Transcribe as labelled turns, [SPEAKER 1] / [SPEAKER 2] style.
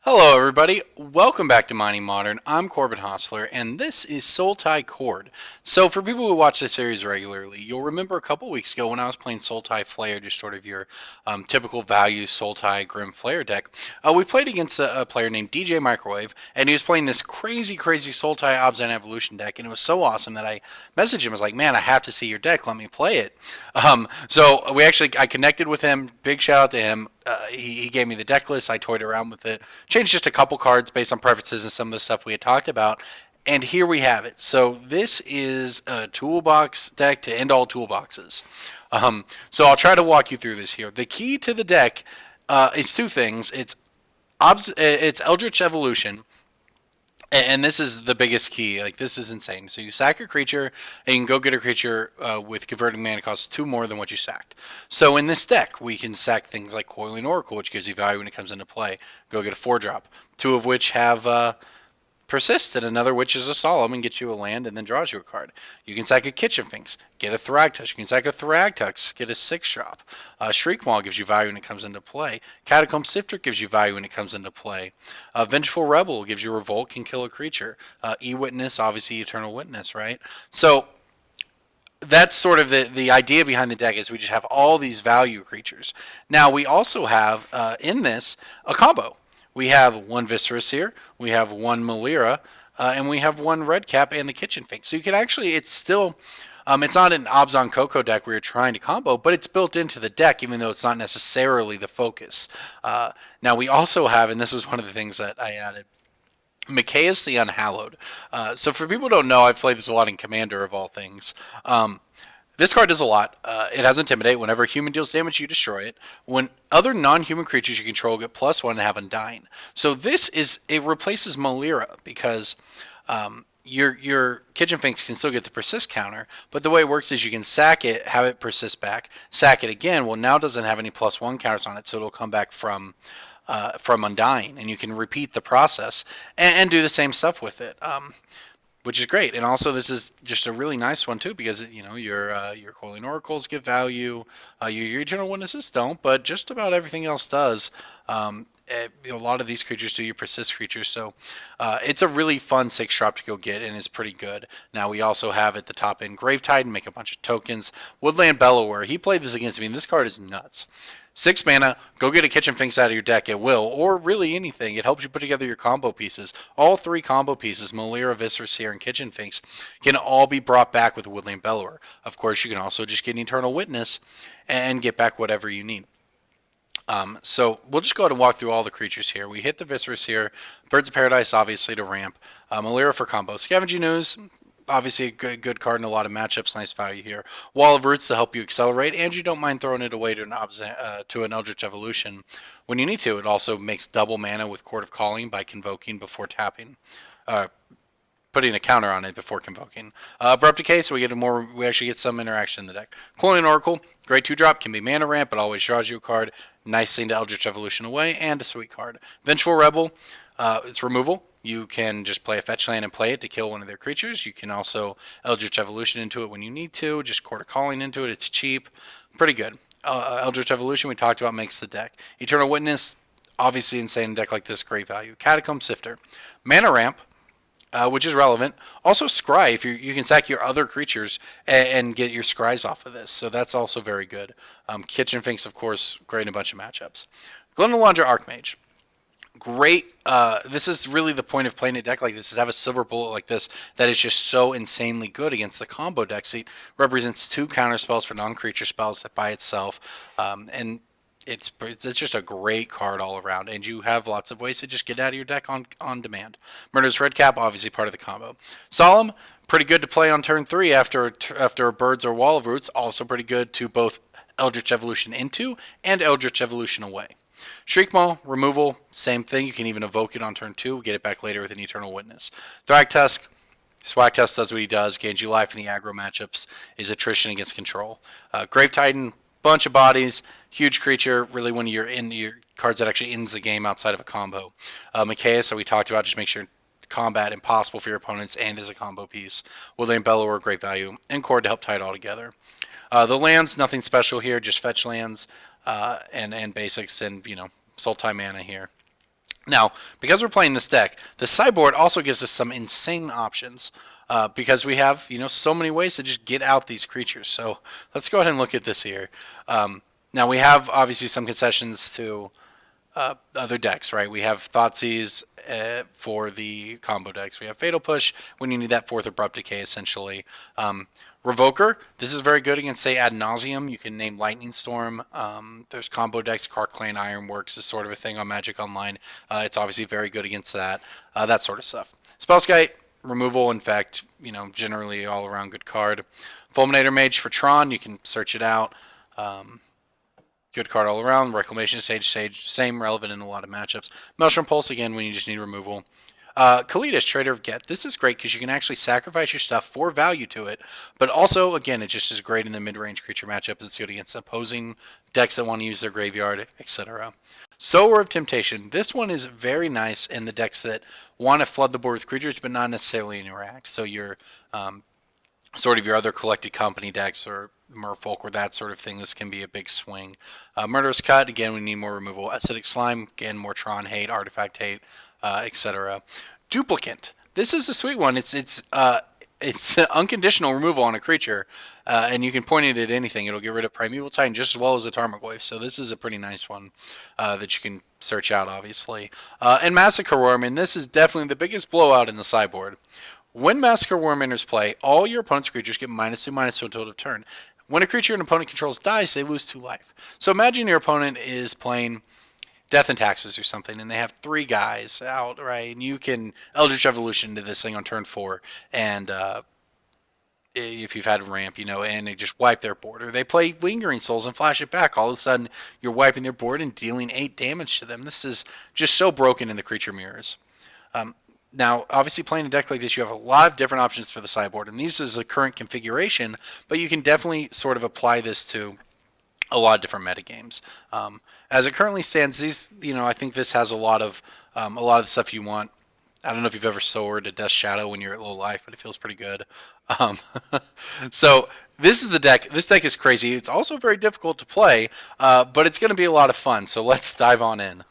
[SPEAKER 1] Hello, everybody. Welcome back to Mining Modern. I'm Corbin Hostler, and this is Sultai Chord. So, for people who watch this series regularly, you'll remember a couple weeks ago when I was playing Sultai Flare, just sort of your typical value Sultai Grim Flare deck. We played against a player named DJ Microwave, and he was playing this crazy Sultai Obsidian Evolution deck, and it was so awesome that I messaged him. I was like, "Man, I have to see your deck. Let me play it." I connected with him. Big shout out to him. He gave me the deck list. I toyed around with it, changed just a couple cards based on preferences and some of the stuff we had talked about. And here we have it. So this is a toolbox deck to end all toolboxes. So I'll try to walk you through this here. The key to the deck is two things. It's Eldritch Evolution, and this is the biggest key. Like, this is insane. So you sack a creature, and you can go get a creature with converting mana cost 2 more than what you sacked. So in this deck, we can sack things like Coiling Oracle, which gives you value when it comes into play. Go get a 4-drop. 2 of which have Persist, and another which is a Solemn and gets you a land and then draws you a card. You can sack a Kitchen Finks, get a Thragtusk. You can sack a Thragtusk, get a 6-drop. Shriekmaw gives you value when it comes into play. Catacomb Sifter gives you value when it comes into play. Vengeful Rebel gives you Revolt, can kill a creature. E-Witness, obviously Eternal Witness, right? So that's sort of the idea behind the deck, is we just have all these value creatures. Now we also have in this a combo. We have one Viscera Seer, we have one Malira, and we have one Red Cap and the Kitchen Fink. So you can actually, it's still, it's not an Obs on Coco deck where you're trying to combo, but it's built into the deck, even though it's not necessarily the focus. Now we also have, and this was one of the things that I added, Mikaeus the Unhallowed. So for people who don't know, I've played this a lot in Commander of all things. This card does a lot. It has Intimidate. Whenever a human deals damage, you destroy it. When other non-human creatures you control get +1 and have Undying. So it replaces Malira, because your Kitchen Finks can still get the persist counter, but the way it works is you can sack it, have it persist back, sack it again. Well, now it doesn't have any +1 counters on it, so it'll come back from Undying, and you can repeat the process and do the same stuff with it. Which is great. And also, this is just a really nice one too, because your Coiling Oracles give value, your Eternal Witnesses don't, but just about everything else does. A lot of these creatures do your persist creatures, so it's a really fun 6-drop to go get, and it's pretty good. Now we also have at the top end Grave Titan, make a bunch of tokens. Woodland Bellower, he played this against me, and this card is nuts. 6 mana, go get a Kitchen Finks out of your deck at will, or really anything. It helps you put together your combo pieces. All 3 combo pieces, Malira, Viscera Seer, and Kitchen Finks, can all be brought back with a Woodland Bellower. Of course, you can also just get an Eternal Witness and get back whatever you need. So we'll just go ahead and walk through all the creatures here. We hit the Viscera Seer, Birds of Paradise, obviously, to ramp. Malira for combo. Scavenging Ooze, obviously a good card in a lot of matchups. Nice value here. Wall of Roots to help you accelerate, and you don't mind throwing it away to an Eldritch Evolution when you need to. It also makes double mana with Chord of Calling by convoking before tapping. Putting a counter on it before convoking. Abrupt Decay, so we actually get some interaction in the deck. Coiling Oracle, great 2-drop, can be mana ramp, but always draws you a card. Nice thing to Eldritch Evolution away, and a sweet card. Vengeful Rebel, it's removal. You can just play a fetch land and play it to kill one of their creatures. You can also Eldritch Evolution into it when you need to, just Chord of Calling into it. It's cheap, pretty good. Eldritch Evolution, we talked about, makes the deck. Eternal Witness, obviously insane in a deck like this, great value. Catacomb Sifter, mana ramp, which is relevant. Also, Scry, if you can sack your other creatures and get your Scries off of this. So that's also very good. Kitchen Finks, of course, great in a bunch of matchups. Glendalandra Archmage. Great. This is really the point of playing a deck like this, is have a silver bullet like this that is just so insanely good against the combo deck. So it represents 2 counter spells for non-creature spells by itself. And it's just a great card all around, and you have lots of ways to just get out of your deck on demand. Murderous Red Cap, obviously part of the combo. Solemn, pretty good to play on turn 3 after Birds or Wall of Roots. Also pretty good to both Eldritch Evolution into and Eldritch Evolution away. Shriekmaw, removal, same thing. You can even evoke it on turn 2, get it back later with an Eternal Witness. Thragtusk, Swagtusk does what he does, gains you life in the aggro matchups, is attrition against control. Grave Titan, bunch of bodies, huge creature, really when you're in your cards that actually ends the game outside of a combo. Mikaeus, so we talked about, just make sure combat impossible for your opponents and is a combo piece. Woodland Bellower, great value, and Chord to help tie it all together. The lands, nothing special here, just fetch lands and basics and, Sultai mana here. Now, because we're playing this deck, the sideboard also gives us some insane options because we have, so many ways to just get out these creatures. So let's go ahead and look at this here. Now, we have obviously some concessions to other decks, right? We have Thoughtseize for the combo decks. We have Fatal Push when you need that fourth Abrupt Decay, essentially. Revoker, this is very good against, say, Ad Nauseam. You can name Lightning Storm. There's combo decks, Kark Clan Ironworks is sort of a thing on Magic Online. It's obviously very good against that. That sort of stuff. Spellskite, removal, in fact, generally all around good card. Fulminator Mage for Tron, you can search it out. Good card all around. Reclamation Sage, same, relevant in a lot of matchups. Maelstrom Pulse, again, when you just need removal. Kalidas, Trader of Get. This is great because you can actually sacrifice your stuff for value to it, but also, again, it just is great in the mid-range creature matchups. It's good against opposing decks that want to use their graveyard, etc. Sower of Temptation. This one is very nice in the decks that want to flood the board with creatures, but not necessarily interact. So your sort of your other collected company decks or Merfolk or that sort of thing, this can be a big swing. Murderous Cut, again, we need more removal. Acidic Slime, again, more Tron hate, Artifact hate, etc. Duplicant. This is a sweet one. It's unconditional removal on a creature, and you can point it at anything. It'll get rid of Primeval Titan just as well as a Tarmogoyf, so this is a pretty nice one that you can search out, obviously. And Massacre Worm, and this is definitely the biggest blowout in the sideboard. When Massacre Worm enters play, all your opponent's creatures get -2/-2 until end of turn. When a creature an opponent controls dies, they lose 2 life. So imagine your opponent is playing Death and Taxes or something, and they have 3 guys out, right? And you can Eldritch Evolution into this thing on turn 4, and if you've had a ramp, and they just wipe their board. Or they play Lingering Souls and flash it back. All of a sudden, you're wiping their board and dealing 8 damage to them. This is just so broken in the creature mirrors. Now, obviously, playing a deck like this, you have a lot of different options for the sideboard, and these is the current configuration, but you can definitely sort of apply this to a lot of different metagames. As it currently stands, I think this has a lot of the stuff you want. I don't know if you've ever soared a Death Shadow when you're at low life, but it feels pretty good. So this is the deck. This deck is crazy. It's also very difficult to play, but it's going to be a lot of fun. So let's dive on in.